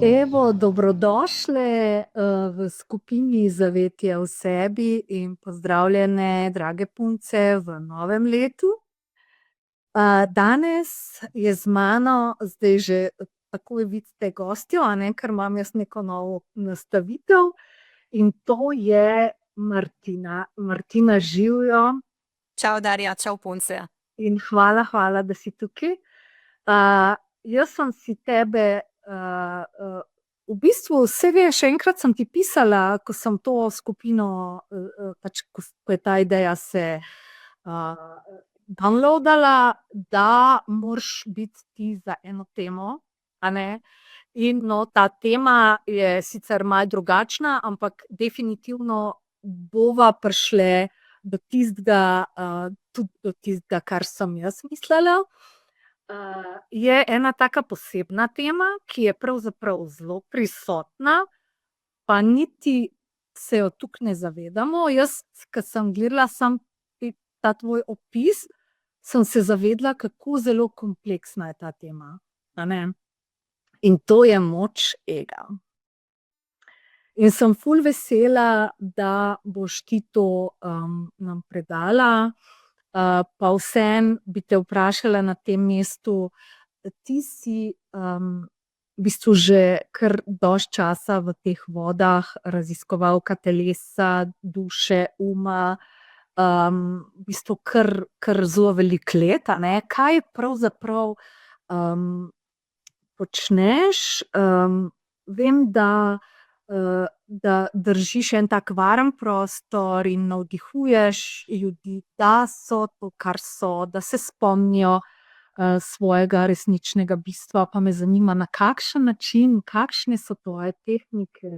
Evo, dobrodošle v skupini Zavetje v sebi in pozdravljene, drage punce, v novem letu. Danes je z mano, zdaj že takoj vidite gostjo, a ne, ker imam jaz neko novo nastavitev, in to je Martina. Martina, živijo. Čau, Darja, čau, punce. In hvala, da si tukaj. Jaz sem si tebe, v bistvu, vse veš, enkrat sem ti pisala, ko sem to skupino, pač ko je ta ideja se downloadala, da moraš biti ti za eno temo, a ne. In no, ta tema je sicer malo drugačna, ampak definitivno bova prišle do tistega, tudi do tistega, kar sem jaz mislila. Je ena taka posebna tema, ki je pravzaprav zelo prisotna, pa niti se jo tukaj ne zavedamo. Jaz, ko sem gledala ta tvoj opis, sem se zavedla, kako zelo kompleksna je ta tema, a ne. In to je moč ega. In sem ful vesela, da boš ti to nam predala. Pa vseeno bi te vprašala na tem mestu, ti si v bistvu že kar dosti časa v teh vodah, raziskovalka telesa, duše, uma, v bistvu kar zelo veliko let, a ne. Kaj pravzaprav počneš? Vem, da držiš en tak varen prostor in navdihuješ ljudi, da so to, kar so, da se spomnijo svojega resničnega bistva, pa me zanima, na kakšen način, kakšne so tvoje tehnike?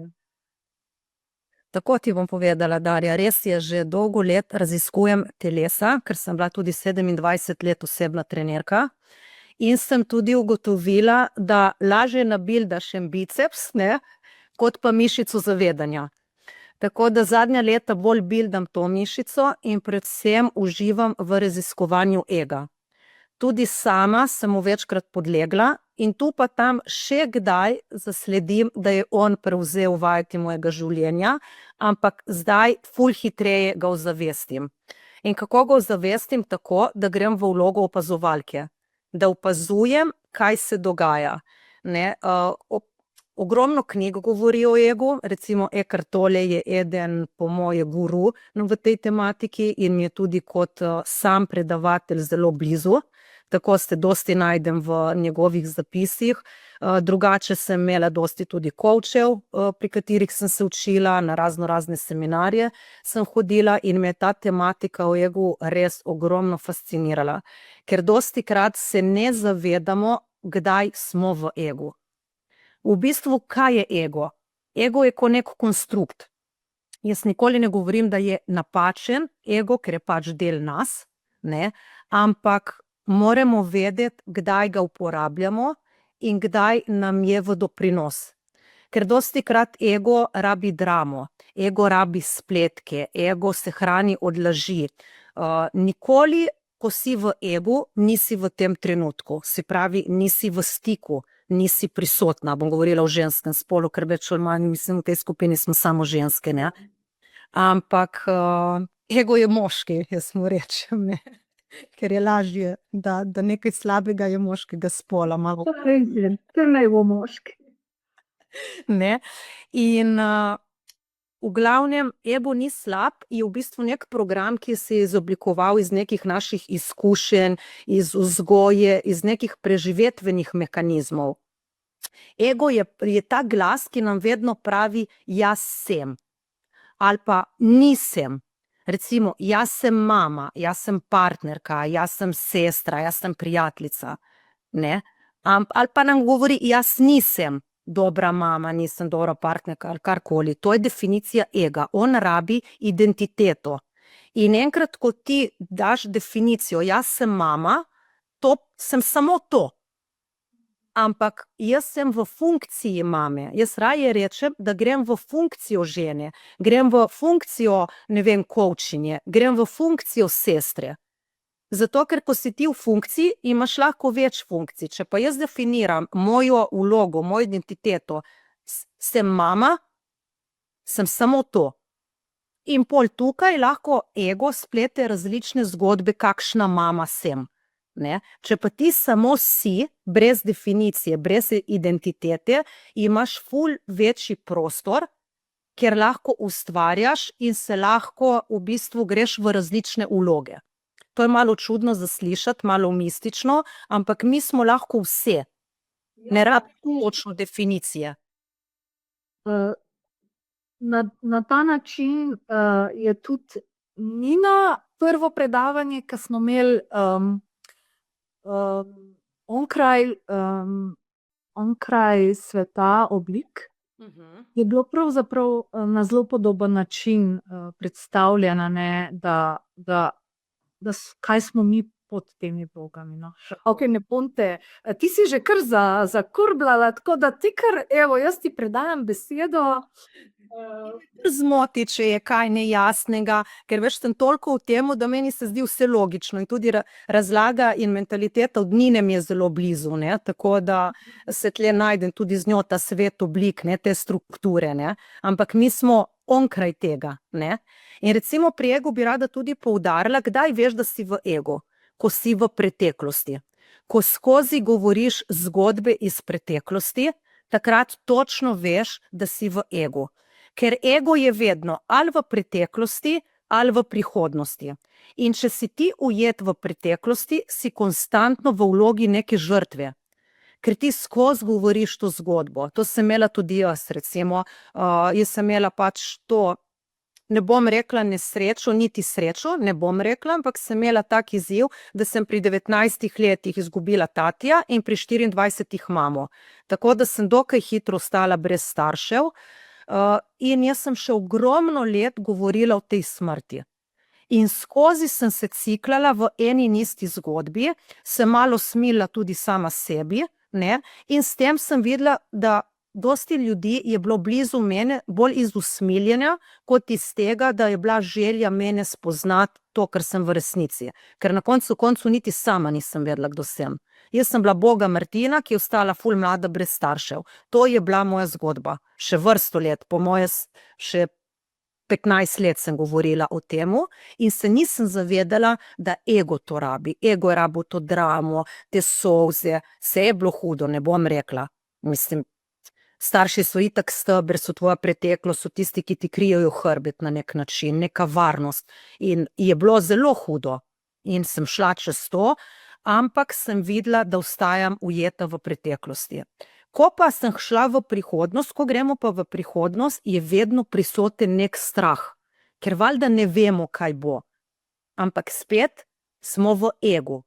Tako ti bom povedala, Darja, res je, že dolgo let raziskujem telesa, ker sem bila tudi 27 let osebna trenerka. In sem tudi ugotovila, da lažje nabildaš en biceps, ne, kot pa mišico zavedanja. Tako da zadnja leta bolj bildam to mišico in predvsem uživam v raziskovanju ega. Tudi sama sem mu večkrat podlegla in tu pa tam še kdaj zasledim, da je on prevzel vajeti mojega življenja, ampak zdaj ful hitreje ga ozavestim. In kako ga ozavestim? Tako, da grem v vlogo opazovalke. Da opazujem, kaj se dogaja. Ne, ogromno knjig govori o egu, recimo Eckhart Tolle je eden po moje guru v tej tematiki in mi je tudi kot sam predavatelj zelo blizu. Tako se dosti najdem v njegovih zapisih. Drugače sem imela dosti tudi coachev, pri katerih sem se učila, na razne seminarje sem hodila in me je ta tematika o egu res ogromno fascinirala. Ker dostikrat se ne zavedamo, kdaj smo v egu. V bistvu, kaj je ego? Ego je kot nek konstrukt. Jaz nikoli ne govorim, da je napačen ego, ker je pač del nas, ne, ampak moramo vedeti, kdaj ga uporabljamo in kdaj nam je v doprinos. Ker dostikrat ego rabi dramo, ego rabi spletke, ego se hrani od laži. Nikoli, ko si v egu, nisi v tem trenutku, se pravi, nisi v stiku, nisi prisotna. Bom govorila o ženskem spolu, ker več ali manj, mislim, v tej skupini smo samo ženske, ne. Ampak ego je moški, jaz mu rečem, ne. Ker je lažje, da nekaj slabega je moškega spola. Malo. Kar naj bo moški. Ne, in v glavnem, ego ni slab, je v bistvu nek program, ki se je izoblikoval iz nekih naših izkušenj, iz vzgoje, iz nekih preživetvenih mehanizmov. Ego je ta glas, ki nam vedno pravi, jaz sem, ali pa nisem. Recimo, jaz sem mama, jaz sem partnerka, jaz sem sestra, jaz sem prijateljica, ne. Ali pa nam govori, jaz nisem dobra mama, nisem dobra partnerka ali karkoli. To je definicija ega. On rabi identiteto. In enkrat, ko ti daš definicijo, jaz sem mama, to sem samo to. Ampak jaz sem v funkciji mame. Jaz raje rečem, da grem v funkcijo žene, grem v funkcijo, ne vem, coachinje, grem v funkcijo sestre. Zato, ker ko si ti v funkciji, imaš lahko več funkcij. Če pa jaz definiram mojo vlogo, mojo identiteto, sem mama, sem samo to. In pol tukaj lahko ego splete različne zgodbe, kakšna mama sem. Ne? Če pa ti samo si, brez definicije, brez identitete, imaš ful večji prostor, ker lahko ustvarjaš in se lahko v bistvu greš v različne vloge. To je malo čudno zaslišati, malo mistično, ampak mi smo lahko vse. Ne rabimo točno definicije. Na ta način je tudi Nina prvo predavanje, ki smo imeli onkraj sveta oblik, je bilo pravzaprav na zelo podoben način predstavljena, ne, kaj smo mi pod temi vlogami. No. Ok, ne ponte, ti si že kar zakurblala, tako da ti kar, evo, jaz ti predajam besedo. Zmoti, če je kaj nejasnega, ker veš, sem toliko v temu, da meni se zdi vse logično in tudi razlaga in mentaliteta od Nine mi je zelo blizu, ne? Tako da se tle najdem tudi z njo ta svet oblik, ne? Te strukture, ne? Ampak mi smo onkraj tega. Ne? In recimo pri egu bi rada tudi poudarila, kdaj veš, da si v egu, ko si v preteklosti. Ko skozi govoriš zgodbe iz preteklosti, takrat točno veš, da si v egu. Ker ego je vedno ali v preteklosti ali v prihodnosti. In če si ti ujet v preteklosti, si konstantno v vlogi neke žrtve. Ker ti skozi govoriš to zgodbo. To sem imela tudi jaz, recimo. Jaz sem imela pač to, ne bom rekla nesrečo, niti srečo, ne bom rekla, ampak sem imela tak izziv, da sem pri 19 letih izgubila tatija in pri 24 mamo. Tako da sem dokaj hitro ostala brez staršev. In jaz sem še ogromno let govorila o tej smrti. In skozi sem se ciklala v eni in isti zgodbi, se malo smila tudi sama sebi, ne? In s tem sem videla, da dosti ljudi je bilo blizu mene bolj iz usmiljenja, kot iz tega, da je bila želja mene spoznati to, kar sem v resnici. Ker na koncu niti sama nisem vedela, kdo sem. Jaz sem bila Boga Martina, ki je ostala ful mlada brez staršev. To je bila moja zgodba. Še vrsto let, po moje še 15 let sem govorila o temu in se nisem zavedala, da ego to rabi. Ego je rabo to dramo, te solze, vse je bilo hudo, ne bom rekla. Mislim, starši so itak steber, so tvoja preteklost, so tisti, ki ti krijejo hrbet na nek način, neka varnost. In je bilo zelo hudo. In sem šla čez to, ampak sem videla, da ostajam ujeta v preteklosti. Ko pa sem šla v prihodnost, ko gremo pa v prihodnost, je vedno prisoten nek strah, ker valjda ne vemo, kaj bo. Ampak spet smo v egu,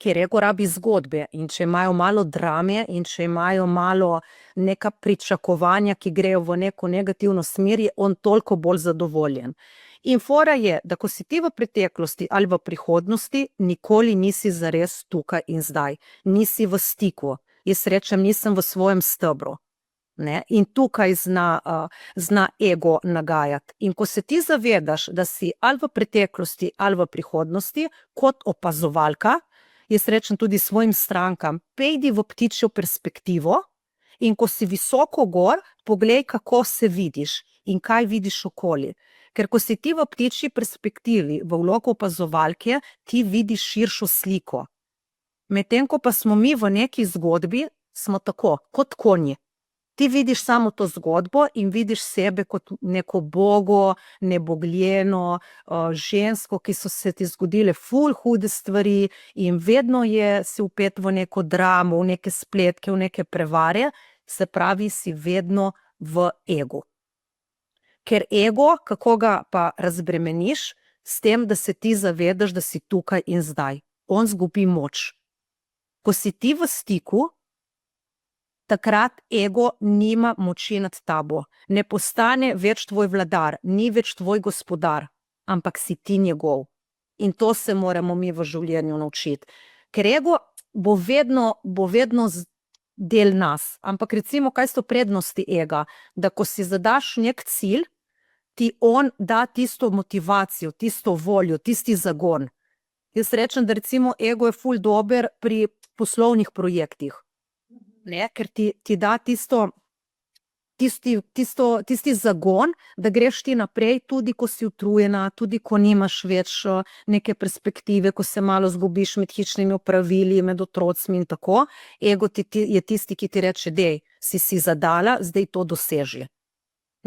ker ego rabi zgodbe in če imajo malo drame in če imajo malo neka pričakovanja, ki grejo v neko negativno smer, je on toliko bolj zadovoljen. In fora je, da ko si ti v preteklosti ali v prihodnosti, nikoli nisi zares tukaj in zdaj. Nisi v stiku. Jaz rečem, nisem v svojem stebru. Ne? In tukaj zna ego nagajati. In ko se ti zavedaš, da si ali v preteklosti ali v prihodnosti, kot opazovalka, jaz rečem tudi svojim strankam, pejdi v ptičjo perspektivo in ko si visoko gor, poglej, kako se vidiš in kaj vidiš okoli. Ker ko si ti v ptičji perspektivi, v vlogu opazovalke, ti vidiš širšo sliko. Medtem ko pa smo mi v neki zgodbi, smo tako, kot konji. Ti vidiš samo to zgodbo in vidiš sebe kot neko bogo, nebogljeno žensko, ki so se ti zgodile ful hude stvari in vedno je si vpet v neko dramo, v neke spletke, v neke prevare, se pravi, si vedno v egu. Ker ego, kako ga pa razbremeniš, s tem, da se ti zavedaš, da si tukaj in zdaj. On zgubi moč. Ko si ti v stiku, takrat ego nima moči nad tabo. Ne postane več tvoj vladar, ni več tvoj gospodar, ampak si ti njegov. In to se moramo mi v življenju naučiti. Ker ego bo vedno del nas. Ampak recimo, kaj so prednosti ega? Da ko si zadaš nek cilj, ti on da tisto motivacijo, tisto voljo, tisti zagon. Jaz rečem, da recimo ego je ful dober pri poslovnih projektih, ne, ker ti da tisti zagon, da greš ti naprej, tudi ko si utrujena, tudi ko nimaš več neke perspektive, ko se malo zgubiš med hišnimi opravili, med otrocmi in tako. Ego je tisti, ki ti reče, dej, si zadala, zdaj to doseži.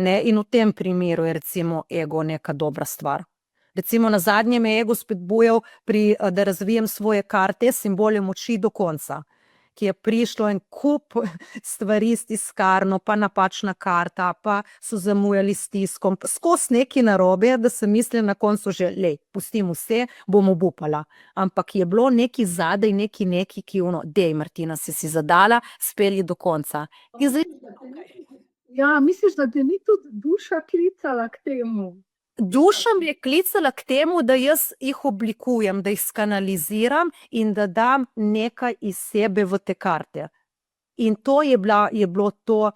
Ne, in v tem primeru je recimo ego neka dobra stvar. Recimo na zadnje me je ego spodbujal da razvijem svoje karte, simbole moči do konca, ki je prišlo en kup stvari s tiskarno, pa napačna karta, pa so zamujali s tiskom, skozi nekaj narobe, da sem mislila na koncu že, lej, pustim vse, bom obupala. Ampak je bilo nekaj zadaj, nekaj, ki dej, Martina, si zadala, spelji do konca. In zdaj, Ja, misliš, da te ni tudi duša klicala k temu? duša mi je klicala k temu, da jaz jih oblikujem, da jih skanaliziram in da dam nekaj iz sebe v te karte. In to je bilo to,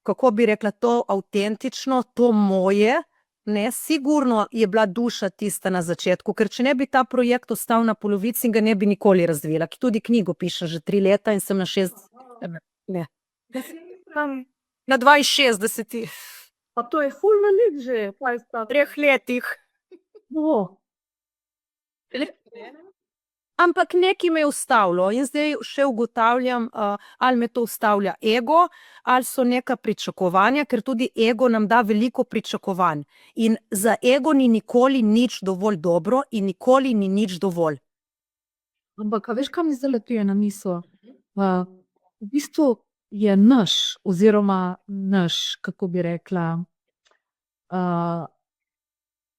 kako bi rekla, to avtentično, to moje, ne, sigurno je bila duša tista na začetku, ker če ne bi ta projekt ostal na polovici in ga ne bi nikoli razvila, ki tudi knjigo pišem že 3 leta in sem na 60, ne, na 62. Pa to je ful veliko že, kaj sta? 3 letih. O, Ampak nekaj me je ustavilo in zdaj še ugotavljam, ali me to ustavlja ego, ali so neka pričakovanja, ker tudi ego nam da veliko pričakovanj. In za ego ni nikoli nič dovolj dobro in nikoli ni nič dovolj. ampak a veš, kam mi zaletuje na misel? V bistvu je naš, oziroma naš, kako bi rekla,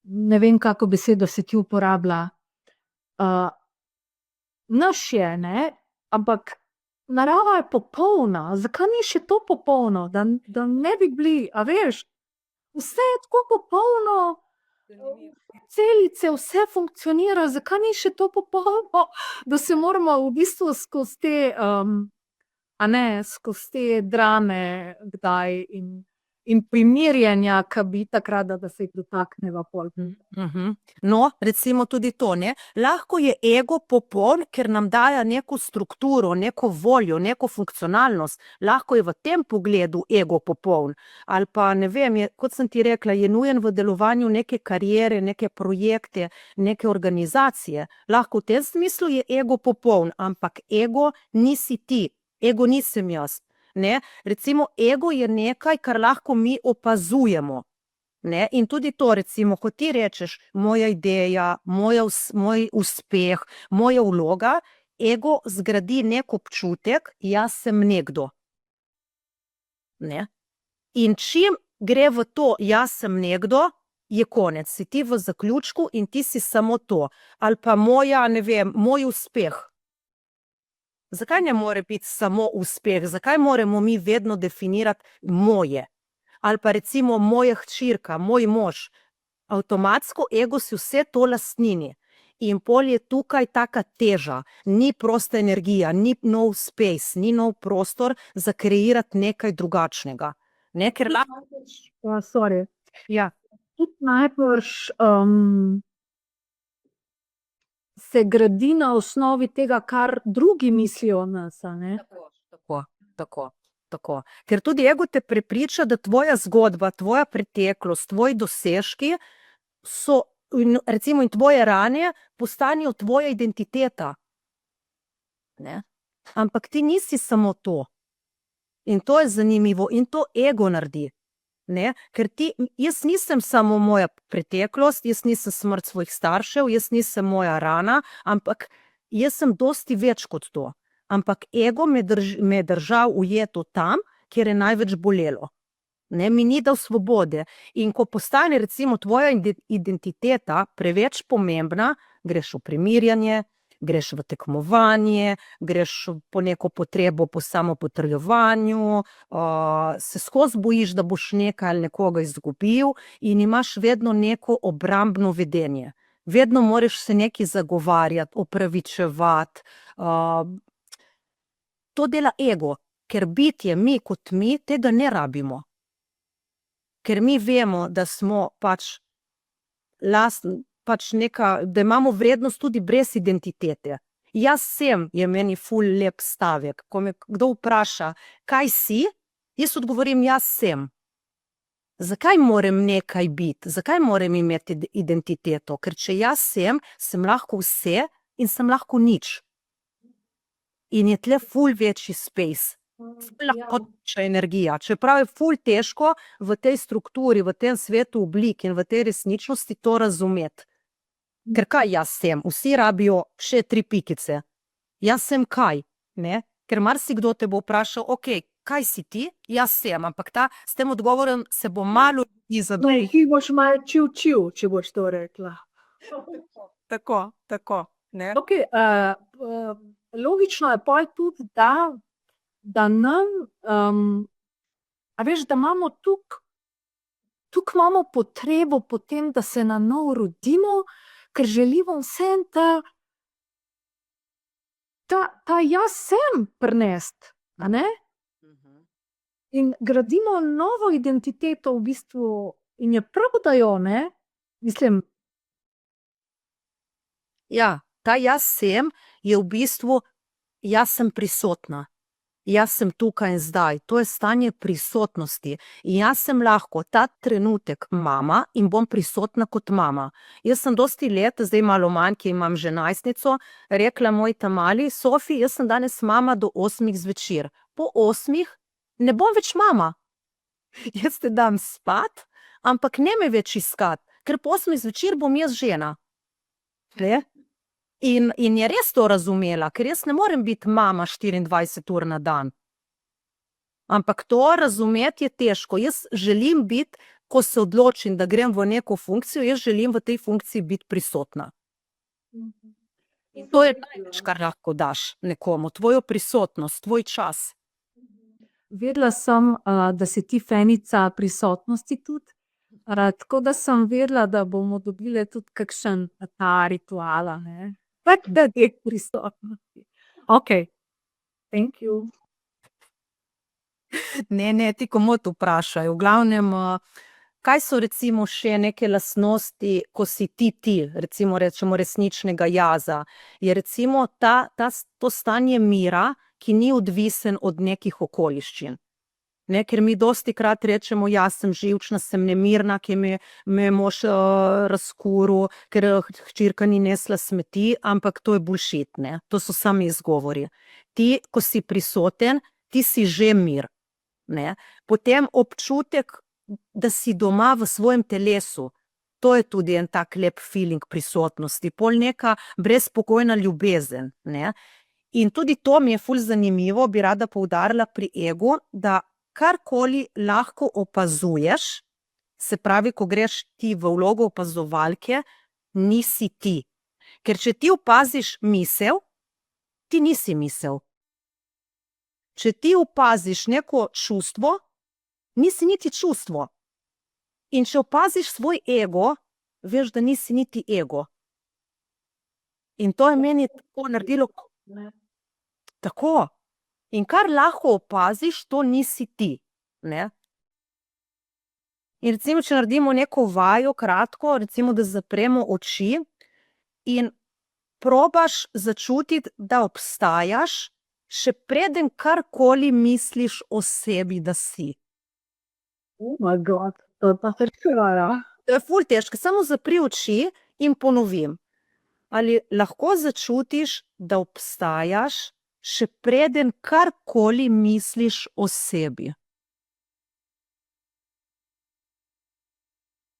ne vem, kako besedo se ti uporablja. Naš je, ne, ampak narava je popolna. Zakaj ni še to popolno, da ne bi bili, a veš, vse je tako popolno, celice, vse funkcionira, zakaj ni še to popolno, da se moramo v bistvu skozi te, a ne, skozi te drame kdaj in primerjanja, ki bi itak rada, da se jih dotakneva pol. No, recimo tudi to, ne. Lahko je ego popoln, ker nam daje neko strukturo, neko voljo, neko funkcionalnost. Lahko je v tem pogledu ego popoln. Ali pa, ne vem, kot sem ti rekla, je nujen v delovanju neke kariere, neke projekte, neke organizacije. Lahko v tem smislu je ego popoln, ampak ego nisi ti, ego nisem jaz. Ne, recimo ego je nekaj, kar lahko mi opazujemo. Ne, in tudi to, recimo, ko ti rečeš, moja ideja, moj uspeh, moja vloga, ego zgradi nek občutek, jaz sem nekdo. Ne. In čim gre v to, jaz sem nekdo, je konec, si ti v zaključku in ti si samo to. Ali pa moj uspeh. Zakaj ne more biti samo uspeh? Zakaj moramo mi vedno definirati moje? Ali pa recimo moja hčerka, moj mož. Avtomatsko ego si vse to lastnini. In pol je tukaj taka teža, ni prosta energija, ni nov space, ni nov prostor za kreirati nekaj drugačnega. Ne, ker Sorry. ja. Tudi najbrž se gradi na osnovi tega, kar drugi mislijo o nas, a ne? Tako. Ker tudi ego te prepriča, da tvoja zgodba, tvoja preteklost, tvoji dosežki so, recimo, in tvoje rane postanejo tvoja identiteta. Ne? Ampak ti nisi samo to. In to je zanimivo in to ego naredi. Ne? Ker jaz nisem samo moja preteklost, jaz nisem smrt svojih staršev, jaz nisem moja rana, ampak jaz sem dosti več kot to. Ampak ego me je držal ujeto tam, kjer je največ bolelo. Ne, mi ni dal svobode. In ko postane recimo tvoja identiteta preveč pomembna, greš v primerjanje, greš v tekmovanje, greš po neko potrebo po samopotrjevanju, se skozi bojiš, da boš nekaj ali nekoga izgubil in imaš vedno neko obrambno vedenje. Vedno moraš se nekaj zagovarjati, opravičevati. To dela ego, ker bitje, mi kot mi, tega ne rabimo. Ker mi vemo, da smo pač pač da imamo vrednost tudi brez identitete. Jaz sem je meni ful lep stavek. Ko me kdo vpraša, kaj si, jaz odgovorim, jaz sem. Zakaj moram nekaj biti? Zakaj moram imeti identiteto? Ker če jaz sem lahko vse in sem lahko nič. In je tle ful večji space. Ful lahko večja energija. Čeprav je ful težko v tej strukturi, v tem svetu oblik in v tej resničnosti to razumeti. Ker kaj jaz sem? Vsi rabijo še 3 pikice. Jaz sem kaj? Ne? Ker marsikdo te bo vprašal, ok, kaj si ti? Jaz sem, ampak s tem odgovorom se bo malo ljudi zadovoljilo. Ti boš malo čiv, če boš to rekla. Tako, ne? Ok, logično je pol tudi, da nam, a veš, da imamo tukaj imamo potrebo po tem, da se na novo rodimo, ker želimo vsem ta jaz sem prinesti, a ne? In gradimo novo identiteto v bistvu in je prav, da jo, ne? Mislim. Ja, ta jaz sem je v bistvu, jaz sem prisotna. Jaz sem tukaj in zdaj. To je stanje prisotnosti. In jaz sem lahko ta trenutek mama in bom prisotna kot mama. Jaz sem dosti let, zdaj malo manj, ki imam že najstnico, rekla moj ta mali, Sofi, jaz sem danes mama do 8 zvečer. Po 8 ne bom več mama. Jaz te dam spat, ampak ne me več iskat, ker po 8 zvečer bom jaz žena. Ne? In je res to razumela, ker jaz ne morem biti mama 24 ur na dan. Ampak to razumeti je težko. Jaz želim biti, ko se odločim, da grem v neko funkcijo, jaz želim v tej funkciji biti prisotna. In to je največ, kar lahko daš nekomu, tvojo prisotnost, tvoj čas. Vedela sem, da si ti fenica prisotnosti tudi, tako da sem vedela, da bomo dobile tudi kakšen ta rituala, ne? Pač da teh prisotnosti. Ok, thank you. Ne, ti komot vprašaj. V glavnem, kaj so recimo še neke lastnosti, ko si ti, recimo rečemo resničnega jaza, je recimo to stanje mira, ki ni odvisen od nekih okoliščin. Ne, ker mi dostikrat rečemo, jaz sem živčna, sem nemirna, ki me mož razkuril, ker hčerka ni nesla smeti, ampak to je bullshit, ne. To so sami izgovori. Ti, ko si prisoten, ti si že mir. Ne. Potem občutek, da si doma v svojem telesu. To je tudi en tak lep feeling prisotnosti. Pol neka brezpogojna ljubezen, ne. In tudi to mi je ful zanimivo, bi rada poudarila pri egu, da karkoli lahko opazuješ, se pravi, ko greš ti v vlogo opazovalke, nisi ti. Ker če ti opaziš misel, ti nisi misel. Če ti opaziš neko čustvo, nisi niti čustvo. In če opaziš svoj ego, veš, da nisi niti ego. In to je meni tako naredilo, tako. In kar lahko opaziš, to nisi ti, ne. In recimo, če naredimo neko vajo kratko, recimo, da zapremo oči in probaš začutiti, da obstajaš, še preden karkoli misliš o sebi, da si. Oh my god, to je pa težko, ja. To je ful težko, samo zapri oči in ponovim. Ali lahko začutiš, da obstajaš, še preden karkoli misliš o sebi.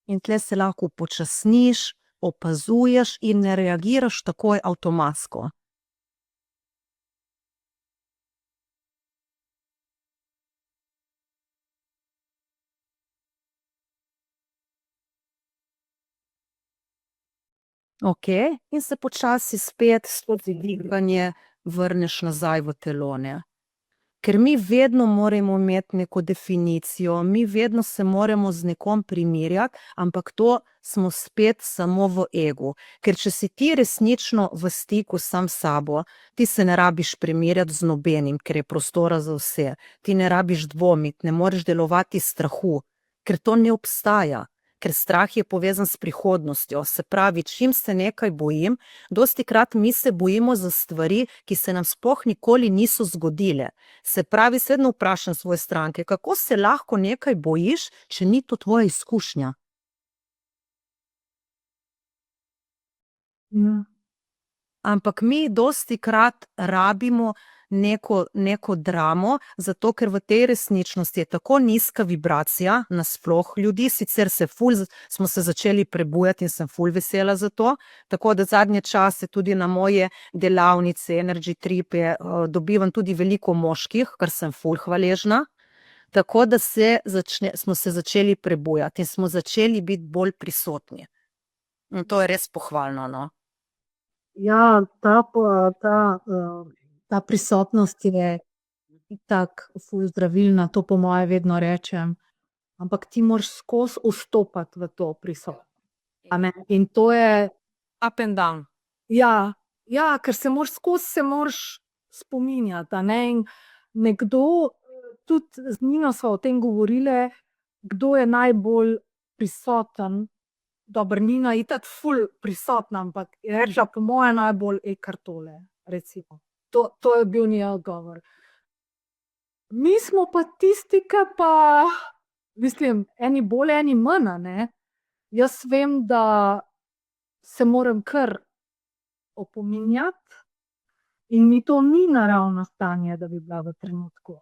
In tle se lahko upočasniš, opazuješ in ne reagiraš takoj avtomatsko. Ok, in se počasi spet skozi dihanje vrneš nazaj v telo, ne. Ker mi vedno moramo imeti neko definicijo, mi vedno se moramo z nekom primerjati, ampak to smo spet samo v egu. Ker če si ti resnično v stiku sam s sabo, ti se ne rabiš primerjati z nobenim, ker je prostora za vse. Ti ne rabiš dvomiti, ne moreš delovati iz strahu, ker to ne obstaja. ker strah je povezan s prihodnostjo. Se pravi, čim se nekaj bojim, dostikrat mi se bojimo za stvari, ki se nam sploh nikoli niso zgodile. Se pravi, sedno vprašam svoje stranke, kako se lahko nekaj bojiš, če ni to tvoja izkušnja? Ampak mi dostikrat rabimo neko dramo, zato ker v tej resničnosti je tako nizka vibracija nasploh ljudi, sicer smo se začeli prebujati in sem ful vesela za to, tako da zadnje čase tudi na moje delavnice, energy tripe, dobivam tudi veliko moških, kar sem ful hvaležna, tako da smo se začeli prebujati in smo začeli biti bolj prisotni. In to je res pohvalno, no. Ja, ta prisotnost je itak ful zdravilna, to po moje vedno rečem. Ampak ti moraš skozi vstopati v to prisotnost, a ne. In to je, Up and down. ja, ker se moraš spominjati, a ne. In nekdo, tudi z Nino sva o tem govorile, kdo je najbolj prisoten. Dobro, Nina je itak ful prisotna, ampak je rekla, po moje najbolj Eckhart Tolle, recimo. To je bil njen odgovor. Mi smo pa tisti, ki pa, mislim, eni bolj, eni manj, a ne. Jaz vem, da se moram kar opominjati in mi to ni naravno stanje, da bi bila v trenutku.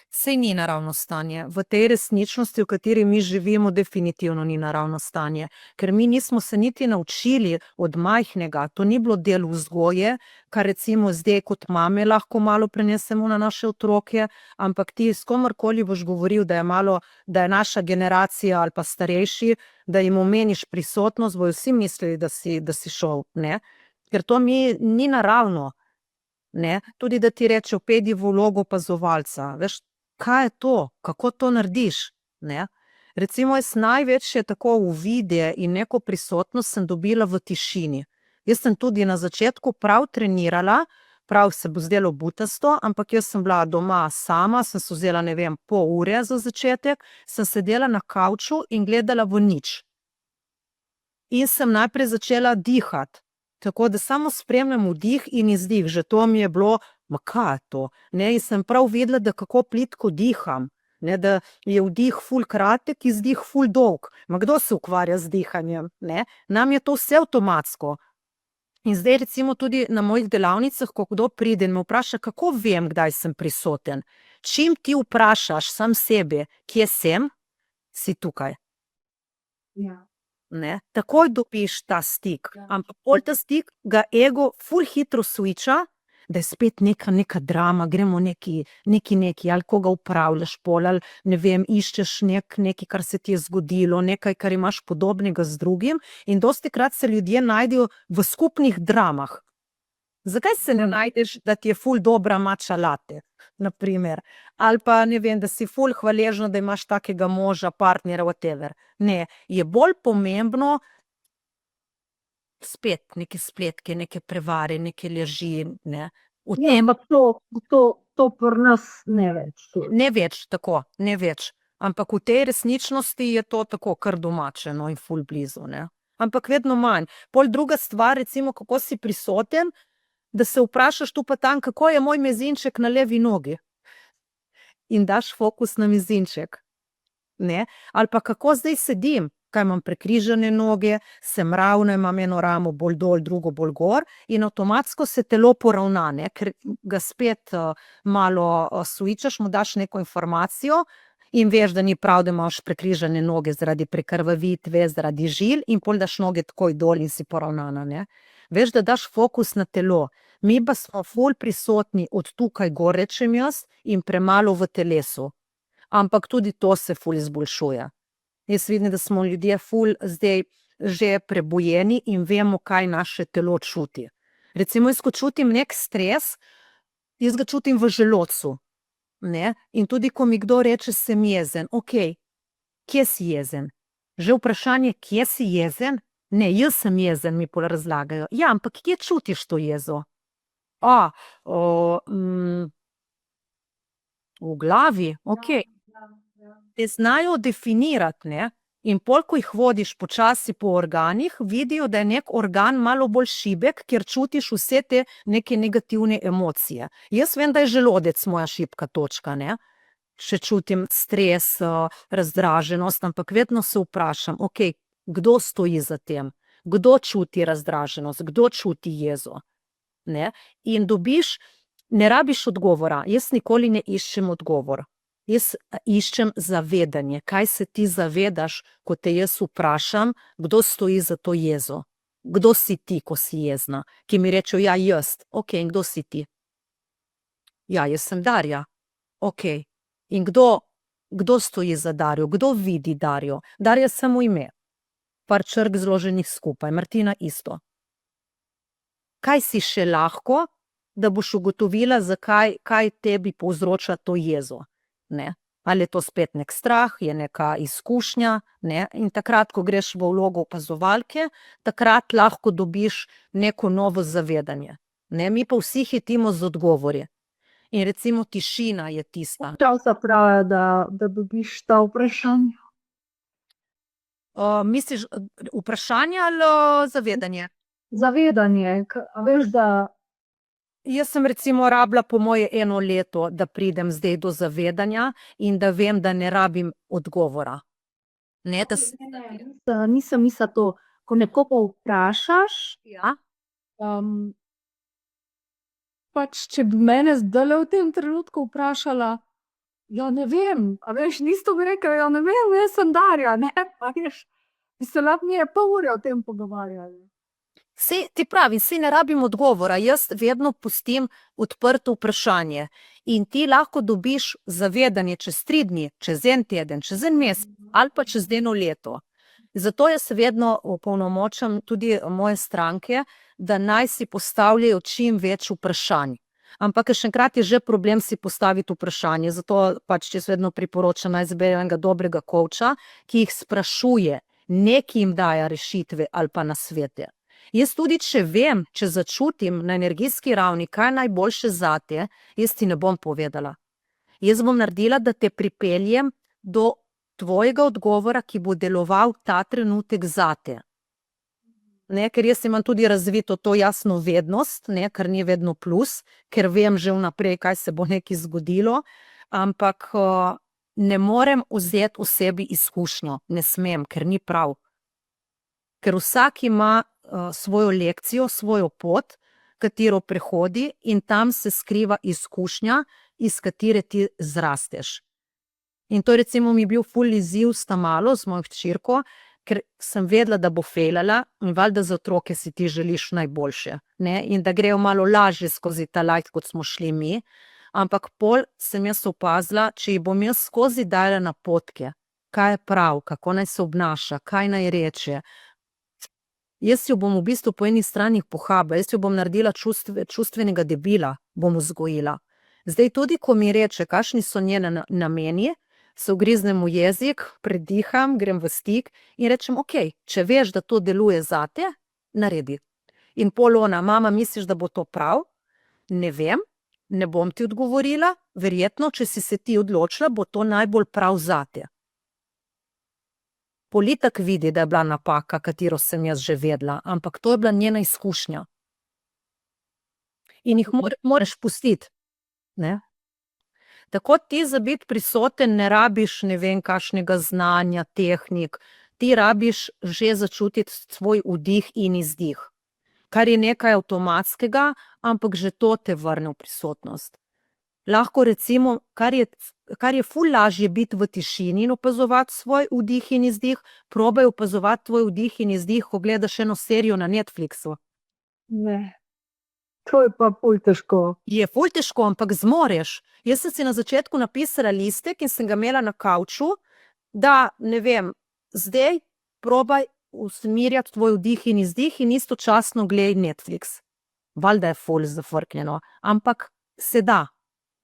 Saj ni naravno stanje. V tej resničnosti, v kateri mi živimo, definitivno ni naravno stanje. Ker mi nismo se niti naučili od majhnega, to ni bilo del vzgoje, kar recimo zdaj kot mame lahko malo prenesemo na naše otroke, ampak ti s komorkoli boš govoril, da je naša generacija ali pa starejši, da jim omeniš prisotnost, bojo vsi mislili, da si šel, ne. Ker to ni naravno. Ne, tudi da ti rečejo, pojdi v vlogo opazovalca, veš, kaj je to, kako to narediš, ne. Recimo jaz največje tako uvide in neko prisotnost sem dobila v tišini. Jaz sem tudi na začetku prav trenirala, prav se bo zdelo butasto, ampak jaz sem bila doma sama, sem se vzela, ne vem, pol ure za začetek, sem sedela na kavču in gledala v nič. In sem najprej začela dihati. Tako da samo spremljam vdih in izdih, že to mi je bilo, kaj je to, ne, in sem prav vedela, da kako plitko diham, ne, da je vdih ful kratek, izdih ful dolg. Kdo se ukvarja z dihanjem, ne, nam je to vse avtomatsko. In zdaj recimo tudi na mojih delavnicah, ko kdo pride in me vpraša, kako vem, kdaj sem prisoten. Čim ti vprašaš sam sebe, kje sem, si tukaj. Ja. Ne, takoj dobiš ta stik, ampak pol ta stik ga ego ful hitro switcha, da je spet neka drama, gremo neki, ali koga upravljaš pol, ali ne vem, iščeš nekaj, kar se ti je zgodilo, nekaj, kar imaš podobnega z drugim, in dostikrat se ljudje najdejo v skupnih dramah. Zakaj se ne najdeš, da ti je ful dobra matcha latte, na primer, ali pa ne vem, da si ful hvaležna, da imaš takega moža, partnerja, whatever. Ne, je bolj pomembno spet neke spletke, neke prevare, neke laži, ne. Ne, ampak to pri nas ne več. Ne več, tako, ne več. Ampak v tej resničnosti je to tako kar domače, no, in ful blizu, ne. Ampak vedno manj. Pol druga stvar, recimo, kako si prisoten, da se vprašaš tu pa tam, kako je moj mezinček na levi nogi. In daš fokus na mezinček, ne. Ali pa kako zdaj sedim, kaj imam prekrižane noge, sem ravna, imam eno ramo bolj dol, drugo bolj gor, in avtomatsko se telo poravna, ne, ker ga spet malo switchaš, mu daš neko informacijo in veš, da ni prav, da imaš prekrižane noge zaradi prekrvavitve, zaradi žil, in pol daš noge takoj dol in si poravnana, ne. Veš, da daš fokus na telo. Mi pa smo ful prisotni od tukaj gor, rečem jaz, in premalo v telesu. Ampak tudi to se ful izboljšuje. Jaz vidim, da smo ljudje ful zdaj že prebujeni in vemo, kaj naše telo čuti. Recimo, jaz ko čutim nek stres, jaz ga čutim v želodcu, ne, in tudi ko mi kdo reče, sem jezen, okej, kje si jezen? Že vprašanje, kje si jezen? Ne, jaz sem jezen, mi pol razlagajo. Ja, ampak kje čutiš to jezo? V glavi, okej. Te znajo definirati, ne, In pol, ko jih vodiš počasi po organih, vidijo, da je nek organ malo bolj šibek, ker čutiš vse te neke negativne emocije. Jaz vem, da je želodec moja šibka točka, ne? Če čutim stres, razdraženost, ampak vedno se vprašam, ok, kdo stoji za tem? Kdo čuti razdraženost? Kdo čuti jezo? Ne? In dobiš, ne rabiš odgovora. Jaz nikoli ne iščem odgovor. Jaz iščem zavedanje. Kaj se ti zavedaš, ko te jaz vprašam, kdo stoji za to jezo? Kdo si ti, ko si jezna? Ki mi rečejo, ja, jaz. Ok, in kdo si ti? Ja, jaz sem Darja. Ok. In kdo stoji za Darjo? Kdo vidi Darjo? Darja je samo ime. Par črk zloženih skupaj. Martina isto. Kaj si še lahko, da boš ugotovila, kaj tebi povzroča to jezo? Ne? Ali je to spet nek strah, je neka izkušnja, ne? In takrat, ko greš v vlogo opazovalke, takrat lahko dobiš neko novo zavedanje. Ne? Mi pa vsi hitimo z odgovori. In recimo tišina je tista. Pravzaprav, da dobiš ta vprašanja. Misliš vprašanje ali zavedanje? Zavedanje, a veš, da Jaz sem recimo rabila po moje 1 leto, da pridem zdaj do zavedanja in da vem, da ne rabim odgovora. Ne, nisem mislila to, ko nekoga vprašaš, Ja, pač če bi mene zdajle v tem trenutku vprašala, ja, ne vem, a veš, nisto bi rekel, ja, ne vem, jaz sem Darja, ne, a veš, bi se lahko mi pol ure o tem pogovarjali. ti pravi, saj ne rabim odgovora, jaz vedno pustim odprto vprašanje in ti lahko dobiš zavedanje čez 3 dni, čez 1 teden, čez 1 mesec ali pa čez 1 leto. Zato jaz vedno opolnomočam tudi moje stranke, da naj si postavljajo čim več vprašanj. Ampak še enkrat je že problem si postaviti vprašanje, zato pač jaz vedno priporočam, naj izberejo enega dobrega kovča, ki jih sprašuje, ne ki jim daje rešitve ali pa nasvete. Jaz tudi, če vem, če začutim na energijski ravni, kaj je najboljše zate, jaz ti ne bom povedala. Jaz bom naredila, da te pripeljem do tvojega odgovora, ki bo deloval ta trenutek zate. Ne, ker jaz imam tudi razvito to jasnovednost, ne, kar ni vedno plus, ker vem že vnaprej, kaj se bo nekaj zgodilo, ampak ne morem vzeti v sebi izkušnjo, ne smem, ker ni prav. Ker vsak ima svojo lekcijo, svojo pot, katero prehodi in tam se skriva izkušnja, iz katere ti zrasteš. In to recimo mi je bil ful izziv s Tamalo, z mojo hčerko, ker sem vedela, da bo fejlala in valjda za otroke si ti želiš najboljše, ne, in da grejo malo lažje skozi ta light, kot smo šli mi, ampak pol sem jaz opazila, če ji bom jaz skozi dala napotke, kaj je prav, kako naj se obnaša, kaj naj reče. Jaz jo bom v bistvu po eni strani pohabila, jaz jo bom naredila čustvenega debila, bom vzgojila. Zdaj tudi, ko mi reče, kakšni so njene nameni, se ugriznem v jezik, prediham, grem v stik in rečem, ok, če veš, da to deluje zate, naredi. In pol ona, mama, misliš, da bo to prav? Ne vem, ne bom ti odgovorila, verjetno, če si se ti odločila, bo to najbolj prav zate. Pol itak vidi, da je bila napaka, katero sem jaz že vedela, ampak to je bila njena izkušnja. In jih moraš pustiti, ne. Tako ti za biti prisoten ne rabiš ne vem kakšnega znanja, tehnik, ti rabiš že začutiti svoj vdih in izdih. Kar je nekaj avtomatskega, ampak že to te vrne v prisotnost. Lahko recimo, kar je ful lažje biti v tišini in opazovati svoj vdih in izdih, probaj opazovati tvoj vdih in izdih, ko gledaš eno serijo na Netflixu. Ne, to je pa ful težko. Je ful težko, ampak zmoreš. Jaz sem si na začetku napisala listek in sem ga imela na kavču, da, ne vem, zdaj probaj usmerjati tvoj vdih in izdih in istočasno gledaj Netflix. Valjda je ful zafrknjeno, ampak se da.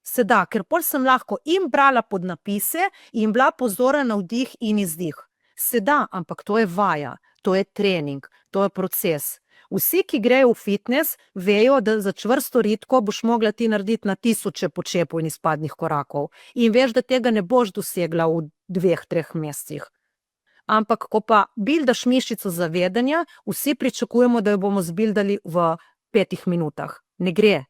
Se da, ker pol sem lahko in brala podnapise in bila pozorna na vdih in izdih. Se da, ampak to je vaja, to je trening, to je proces. Vsi, ki grejo v fitness, vejo, da za čvrsto ritko boš mogla ti narediti na 1000 počepov in izpadnih korakov. In veš, da tega ne boš dosegla v 2-3 mesecih. Ampak ko pa bildaš mišico zavedanja, vsi pričakujemo, da jo bomo zbildali v 5 minutah. Ne gre.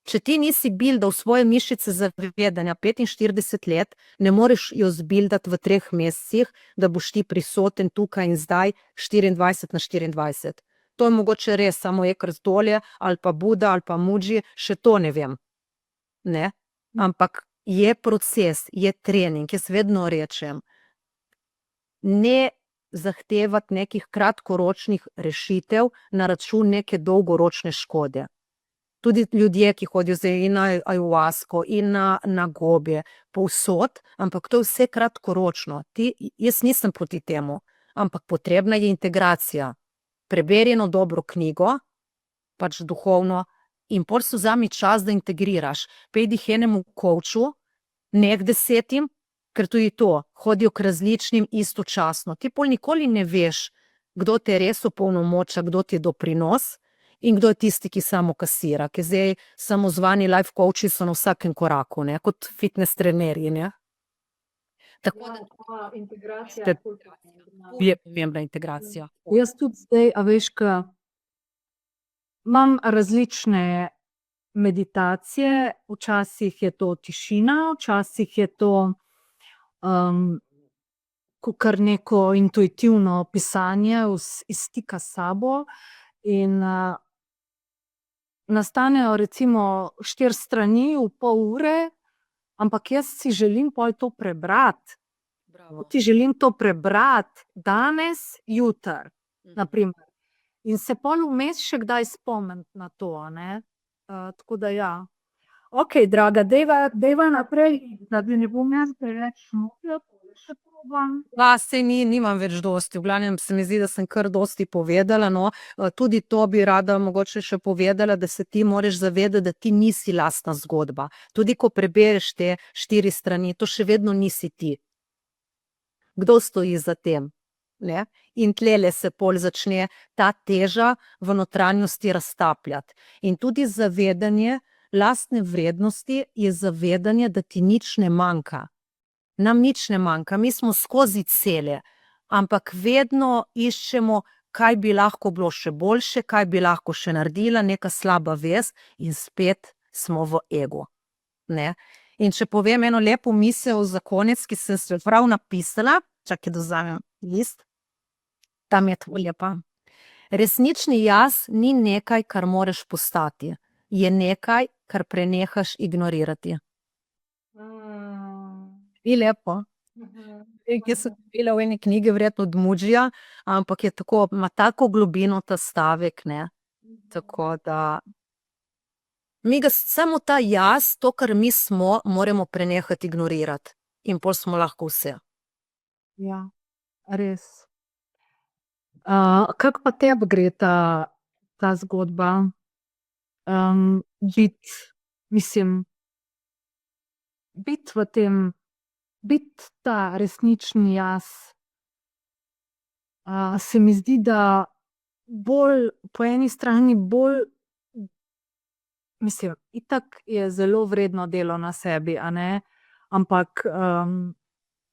Če ti nisi bildal svoje mišice zavedanja 45 let, ne moreš jo zbildati v 3 mesecih, da boš ti prisoten tukaj in zdaj 24/24. To je mogoče res samo Eckhart Tolle ali pa Buda ali pa Muji, še to ne vem. Ne? Ampak je proces, je trening. Jaz vedno rečem, ne zahtevati nekih kratkoročnih rešitev na račun neke dolgoročne škode. Tudi ljudje, ki hodijo zdaj in na ayahuasko in na gobe, povsod, ampak to je vse kratkoročno. Jaz nisem proti temu, ampak potrebna je integracija. Preberi eno dobro knjigo, pač duhovno, in pol si vzami čas, da integriraš. Pejdi k enemu coachu, ne k 10, ker tudi to, hodijo k različnim istočasno. Ti pol nikoli ne veš, kdo te res opolnomoča, kdo ti je doprinos in kdo je tisti, ki samo kasira. Ker zdaj samozvani life coachi so na vsakem koraku, ne, kot fitness trenerji, ne. Tako da integracija je pomembna integracija. Jaz tudi zdaj, a veš, ke imam različne meditacije, včasih je to tišina, včasih je to kakor neko intuitivno pisanje iz stika s sabo in nastanejo recimo 4 strani v pol ure, ampak jaz si želim pol to prebrati. Ti želim to prebrati danes, jutri, na primer. In se pol vmes še kdaj spomniti na to, a ne. Tako da ja. Okej, draga, dejva naprej, da ne bom jaz preveč motila, še probam. Saj nimam več dosti, v glavnem se mi zdi, da sem kar dosti povedala, no. Tudi to bi rada mogoče še povedala, da se ti moraš zavedati, da ti nisi lastna zgodba. Tudi ko prebereš te 4 strani, to še vedno nisi ti. Kdo stoji za tem? Ne? In tlele se pol začne ta teža v notranjosti raztapljati. In tudi zavedanje lastne vrednosti je zavedanje, da ti nič ne manjka. Nam nič ne manjka, mi smo skozi cele, ampak vedno iščemo, kaj bi lahko bilo še boljše, kaj bi lahko še naredila, neka slaba vez in spet smo v egu. Ne? In če povem eno lepo misel za konec, ki sem se prav napisala, čakaj, da vzamem list, tam je to lepa. Resnični jaz ni nekaj, kar moraš postati, je nekaj, kar prenehaš ignorirati. Ni lepo. Jaz sem bila v eni knjigi, verjetno od Mujija, ampak je tako, ima tako globino ta stavek, ne. Tako da samo ta jaz, to, kar mi smo, moramo prenehati ignorirati. In pol smo lahko vse. Ja, res. Kako pa tebi gre ta zgodba? Biti v tem, biti ta resnični jaz. Se mi zdi, da bolj, po eni strani bolj, itak je zelo vredno delo na sebi, a ne, ampak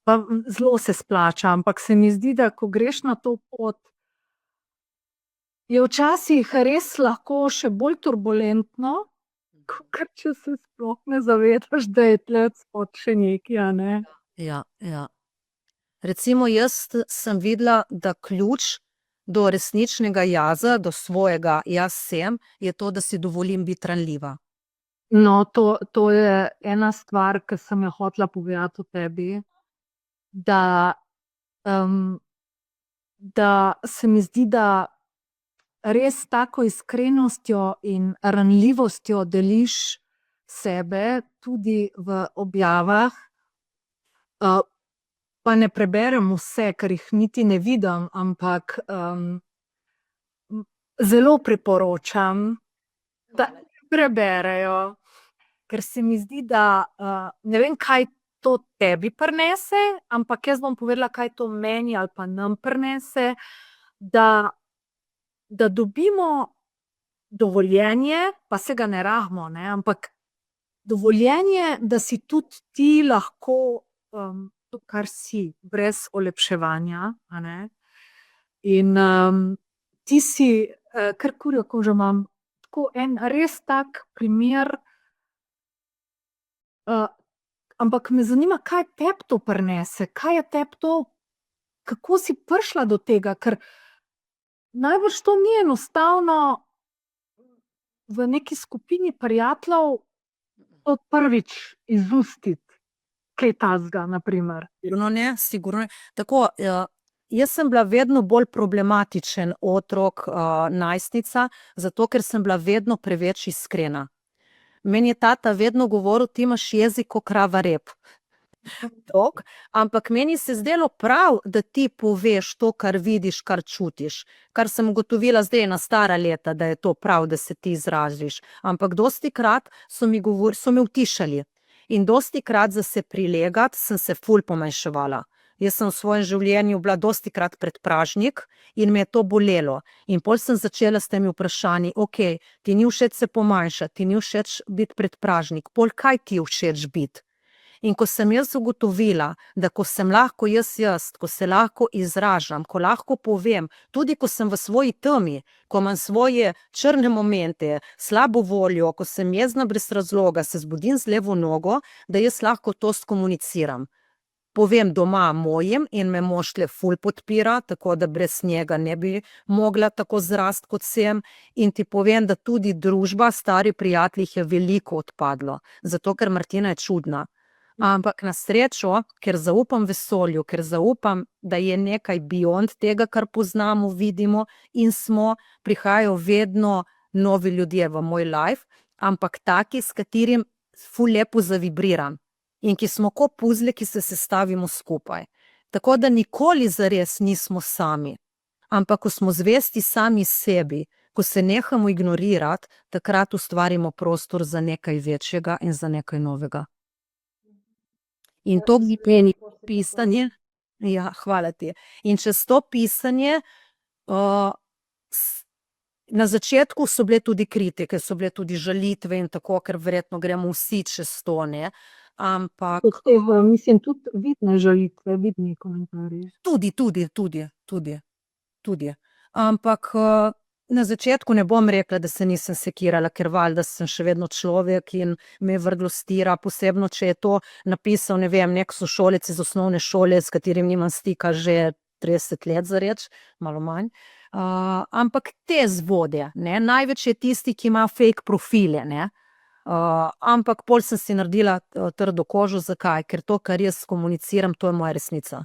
pa zelo se splača, ampak se mi zdi, da ko greš na to pot, je včasih res lahko še bolj turbulentno, kakor če se sploh ne zavedaš, da je tle spod še nekaj, a ne. Ja. Recimo jaz sem videla, da ključ do resničnega jaza, do svojega jaz sem, je to, da si dovolim biti ranljiva. No, to je ena stvar, ki sem jo hotela povedati o tebi, da se mi zdi, da res tako iskrenostjo in ranljivostjo deliš sebe tudi v objavah. Pa ne preberem vse, ker jih niti ne vidim, ampak zelo priporočam, da preberejo, ker se mi zdi, da ne vem, kaj to tebi prinese, ampak jaz bom povedala, kaj to meni ali pa nam prinese, da dobimo dovoljenje, pa se ga ne rabimo, ne, ampak dovoljenje, da si tudi ti lahko to, kar si, brez olepševanja, a ne. In ti si, kar kurjo kožo imam, tako en res tak primer, ampak me zanima, kaj tebi to prinese, kaj je tebi to, kako si prišla do tega, ker najbrž to ni enostavno v neki skupini prijateljev to prvič izustiti, kaj takega, na primer. Sigurno ne, sigurno ne. Tako, jaz sem bila vedno bolj problematičen otrok, najstnica, zato ker sem bila vedno preveč iskrena. Meni je tata vedno govoril, ti imaš jezik ko krava rep. Ampak meni se zdelo prav, da ti poveš to, kar vidiš, kar čutiš. Kar sem ugotovila zdaj na stara leta, da je to prav, da se ti izraziš. Ampak dostikrat so me utišali. In dostikrat za se prilegati sem se ful pomanjševala. Jaz sem v svojem življenju bila dostikrat predpražnik in me je to bolelo. In pol sem začela s temi vprašanji, ok, ti ni všeč se pomanjšati, ti ni všeč biti predpražnik, pol kaj ti je všeč biti? In ko sem jaz ugotovila, da ko sem lahko jaz, ko se lahko izražam, ko lahko povem, tudi ko sem v svoji temi, ko imam svoje črne momente, slabo voljo, ko sem jezna brez razloga, se zbudim z levo nogo, da jaz lahko to skomuniciram. Povem doma mojim in me mož tle ful podpira, tako da brez njega ne bi mogla tako zrast, kot sem. In ti povem, da tudi družba, stari prijatelji je veliko odpadlo, zato ker Martina je čudna. Ampak na srečo, ker zaupam vesolju, ker zaupam, da je nekaj beyond tega, kar poznamo, vidimo in smo, prihajajo vedno novi ljudje v moj life, ampak taki, s katerim ful lepo zavibriram. In ki smo ko puzle, ki se sestavimo skupaj. Tako da nikoli zares nismo sami. Ampak ko smo zvesti sami sebi, ko se nehamo ignorirati, takrat ustvarimo prostor za nekaj večjega in za nekaj novega. In to meni pisanje. Ja, hvala ti. In čez to pisanje, na začetku so bile tudi kritike, so bile tudi žalitve in tako, ker verjetno gremo vsi čez to, ne. Ampak Mislim, tudi vidne žalitve, vidni komentarji. Tudi. Ampak na začetku ne bom rekla, da se nisem sekirala, ker valjda sem še vedno človek in me vrglo stira, posebno, če je to napisal, ne vem, nek sošolec iz osnovne šole, s katerim nimam stika že 30 let za reči, malo manj. Ampak te zvodje, ne, največ je tisti, ki imajo fake profile, ne. Ampak pol sem si naredila trdo kožo, zakaj? Ker to, kar jaz komuniciram, to je moja resnica.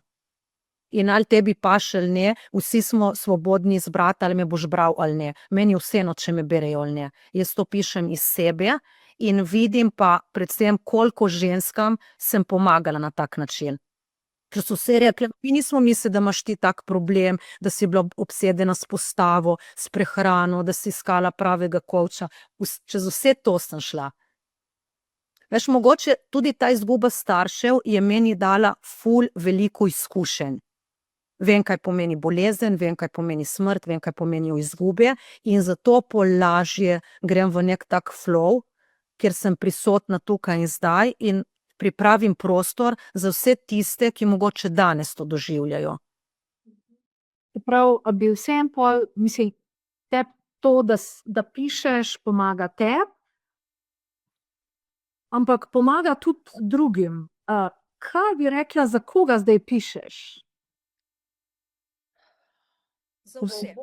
In ali tebi paše ali ne, vsi smo svobodni izbrati, ali me boš bral ali ne. Meni je vseeno, če me berejo ali ne. Jaz to pišem iz sebe in vidim pa predvsem, koliko ženskam sem pomagala na tak način. Ker so vse rekle, mi nismo mislili, da imaš ti tak problem, da si bila obsedena s postavo, s prehrano, da si iskala pravega kovča. Čez vse to sem šla. Veš, mogoče tudi ta izguba staršev je meni dala ful veliko izkušenj. Vem, kaj pomeni bolezen, vem, kaj pomeni smrt, vem, kaj pomenijo izgube in zato pol lažje grem v nek tak flow, kjer sem prisotna tukaj in zdaj in pripravim prostor za vse tiste, ki mogoče danes to doživljajo. Prav, a bi vseeno pol, mislim, tebi to, da pišeš, pomaga tebi, ampak pomaga tudi drugim. Kaj bi rekla, za koga zdaj pišeš? Za vse.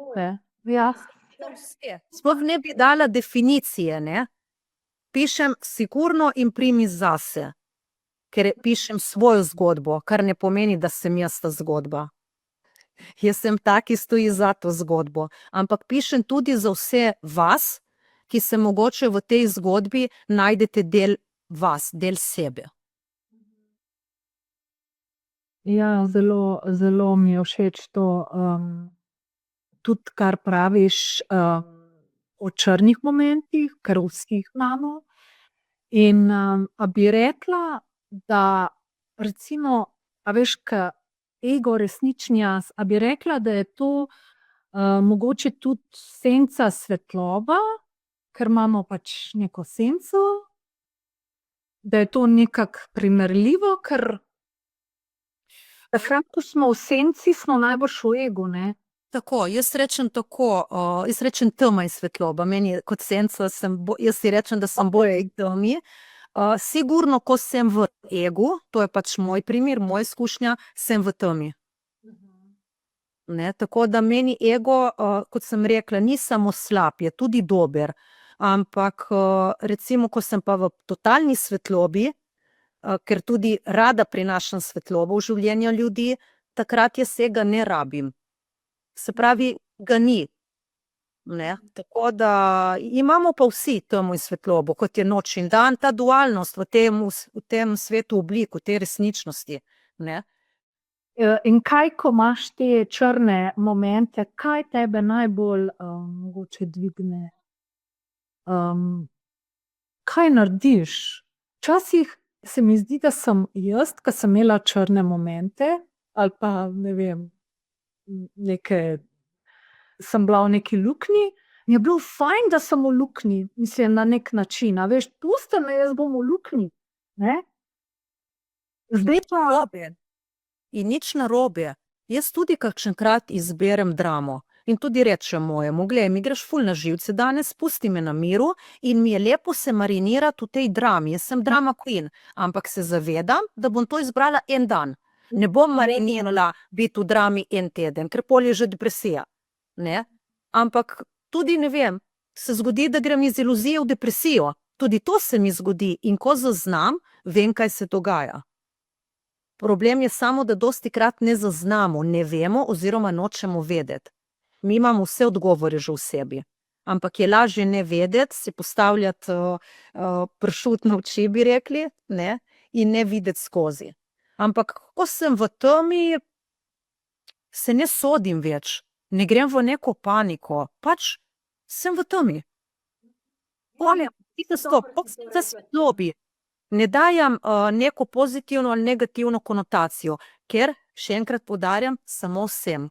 Ja. Za vse. Sploh ne bi dala definicije, ne. Pišem sigurno in primi zase. Ker pišem svojo zgodbo, kar ne pomeni, da sem jaz ta zgodba. Jaz sem ta, ki stoji za to zgodbo. Ampak pišem tudi za vse vas, ki se mogoče v tej zgodbi najdete del vas, del sebe. Ja, zelo, zelo mi je všeč to, tudi kar praviš, o črnih momentih, ker vsi jih imamo. In a bi rekla, da recimo, a veš, ke ego, resnični jaz, a bi rekla, da je to mogoče tudi senca svetloba, ker imamo pač neko senco, da je to nekako primerljivo, ker Takrat, ko smo v senci, smo najbolj v egu, ne? Tako, jaz rečem jaz rečem tema in svetloba, meni kot senca jaz si rečem, da sem bolj v temi. Sigurno, ko sem v egu, to je pač moj primer, moja izkušnja, sem v temi. Ne, tako da meni ego, kot sem rekla, ni samo slab, je tudi dober. Ampak recimo, ko sem pa v totalni svetlobi, ker tudi rada prinašam svetlobo v življenje ljudi, takrat jaz ega ne rabim. Se pravi, ga ni. Ne? Tako da imamo pa vsi temo in svetlobo, kot je noč in dan, ta dualnost v tem svetu oblik, v tej resničnosti. Ne? In kaj, ko imaš te črne momente, kaj tebe najbolj mogoče dvigne? Kaj narediš? Včasih se mi zdi, da sem jaz, ko sem imela črne momente, ali pa ne vem, sem bila v neki luknji, mi je bilo fajn, da sem v luknji, mislim, na nek način, a veš, pusti me, jaz bom v luknji, ne? Zdaj pa narobe. In nič narobe. Jaz tudi kakšenkrat izberem dramo. In tudi rečem mojemu, glej, mi greš ful na živce danes, pusti me na miru in mi je lepo se marinirati v tej drami. Jaz sem drama queen, ampak se zavedam, da bom to izbrala en dan. Ne bom marinirala biti v drami en teden, ker pol je že depresija. Ne? Ampak tudi, ne vem, se zgodi, da grem iz iluzije v depresijo. Tudi to se mi zgodi in ko zaznam, vem, kaj se dogaja. Problem je samo, da dostikrat ne zaznamo, ne vemo oziroma nočemo vedeti. Mi imamo vse odgovore že v sebi, ampak je lažje ne vedeti, si postavljati pršut na oči, bi rekli, ne? In ne videti skozi. Ampak ko sem v temi, se ne sodim več, ne grem v neko paniko, pač sem v temi. Ne dajam neko pozitivno ali negativno konotacijo, ker, še enkrat poudarjam, samo sem.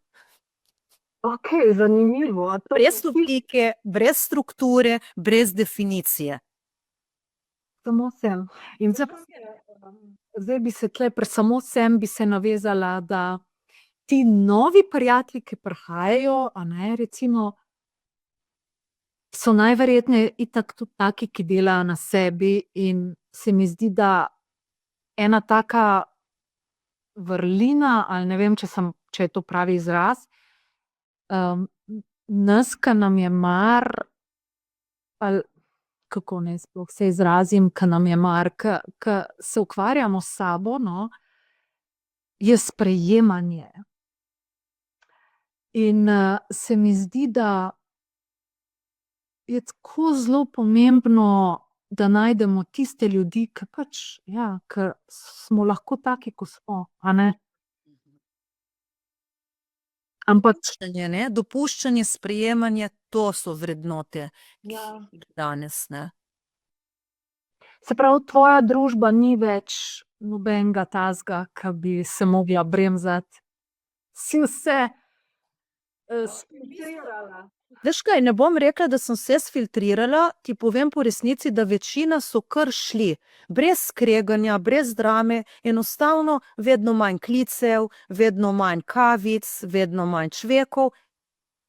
Ok, zanimivo. Brez oblike, brez strukture, brez definicije. Samo sem. In zdaj bi se tle pri samo sem bi se navezala, da ti novi prijatelji, ki prihajajo, a ne, recimo, so najverjetneje itak tudi taki, ki delajo na sebi in se mi zdi, da ena taka vrlina, ali ne vem, če je to pravi izraz, nas, ki nam je mar, ali kako naj sploh se izrazim, ki nam je mar, ki se ukvarjamo s sabo, no, je sprejemanje. In se mi zdi, da je tako zelo pomembno, da najdemo tiste ljudi, ki pač, ja, ki smo lahko taki, ko smo, a ne? Ampak Dopuščanje, sprejemanje, to so vrednote danes, ne. se pravi, tvoja družba ni več nobenega tazga, ki bi se mogla bremzati. Si vse sfiltrirala. Veš kaj, ne bom rekla, da sem vse sfiltrirala, ti povem po resnici, da večina so kar šli. Brez skreganja, brez drame, enostavno vedno manj klicev, vedno manj kavic, vedno manj čvekov.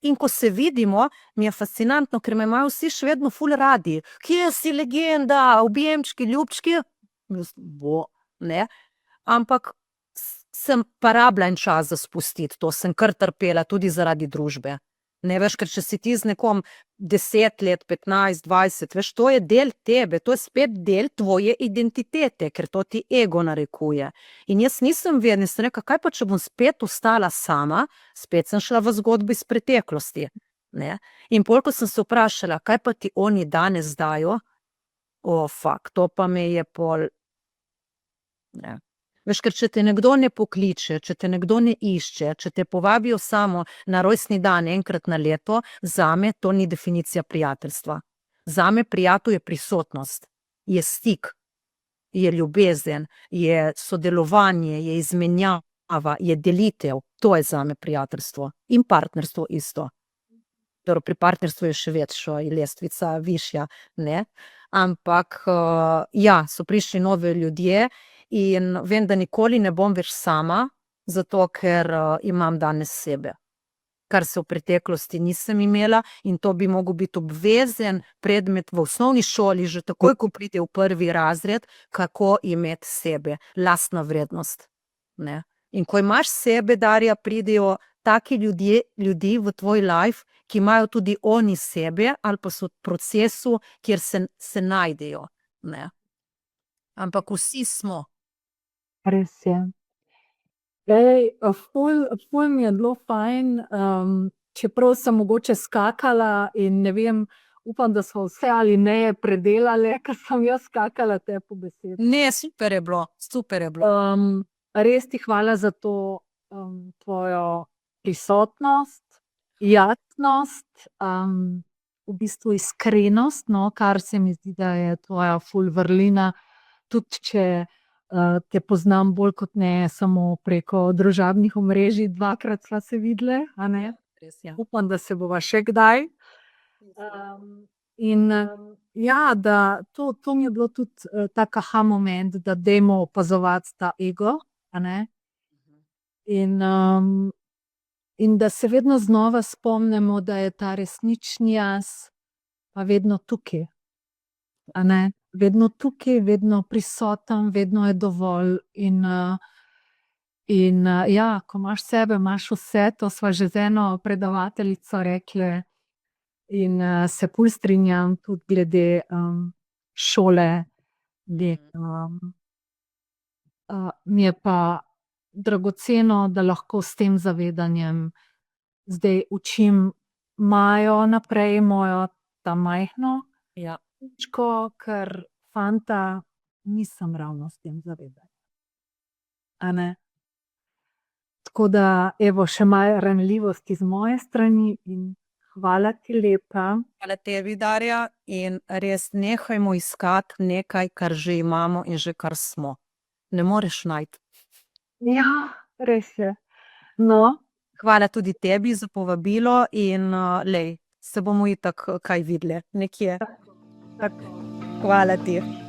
In ko se vidimo, mi je fascinantno, ker me imajo vsi še vedno ful radi. Kje si, legenda, objemčki, ljubčki? Ne. Ampak sem pa rabila en čas za spustiti, to sem kar trpela, tudi zaradi družbe. Ne, veš, ker če si ti z nekom 10 let, 15, 20, veš, to je del tebe, to je spet del tvoje identitete, ker to ti ego narekuje. In jaz nisem vedela, sem rekla, kaj pa, če bom spet ostala sama, spet sem šla v zgodbo iz preteklosti. Ne? In pol, ko sem se vprašala, kaj pa ti oni danes dajo, to pa me je pol... Ne. Veš, ker če te nekdo ne pokliče, če te nekdo ne išče, če te povabijo samo na rojstni dan enkrat na leto, zame to ni definicija prijateljstva. Zame prijatelj je prisotnost, je stik, je ljubezen, je sodelovanje, je izmenjava, je delitev. To je zame prijateljstvo. In partnerstvo isto. Pri partnerstvu je še večja lestvica, višja, ne? Ampak ja, so prišli nove ljudje, in vem, da nikoli ne bom več sama, zato ker imam danes sebe, kar se v preteklosti nisem imela, in to bi mogel biti obvezen predmet v osnovni šoli, že takoj, ko pride v prvi razred, kako imeti sebe, lastna vrednost, ne. In ko imaš sebe, Darja, pridejo taki ljudi v tvoj life, ki imajo tudi oni sebe ali pa so v procesu, kjer se najdejo, ne. Ampak vsi smo. Res je. Ful mi je bilo fajn, čeprav sem mogoče skakala in ne vem, upam, da smo vse alineje predelale, ker sem jaz skakala te po besedi. Ne, super je bilo, super je bilo. Res ti hvala za to, tvojo prisotnost, jasnost, v bistvu iskrenost, no, kar se mi zdi, da je tvoja ful vrlina, tudi če te poznam bolj kot ne samo preko družabnih omrežij, 2-krat sva se videli, a ne? Res, ja. Upam, da se bova še kdaj. In ja, da to mi je bilo tudi tak aha moment, da dajmo opazovati ta ego, a ne? In da se vedno znova spomnimo, da je ta resnični jaz pa vedno tukaj, a ne? Vedno tukaj, vedno prisoten, vedno je dovolj in ja, ko imaš sebe, imaš vse, to sva že z eno predavateljico rekle in se ful strinjam tudi glede šole, mi je pa dragoceno, da lahko s tem zavedanjem zdaj učim Majo naprej, mojo ta majhno Ja. punčko, ker fanta nisem ravno s tem zavedanjem. A ne? Tako da, evo, še malo ranljivosti z moje strani in hvala ti lepa. Hvala tebi, Darja, in res nehajmo iskati nekaj, kar že imamo in že kar smo. Ne moreš najti. Ja, res je. No, Hvala tudi tebi za povabilo in lej, se bomo itak kaj videli nekje. tako. Hvala ti.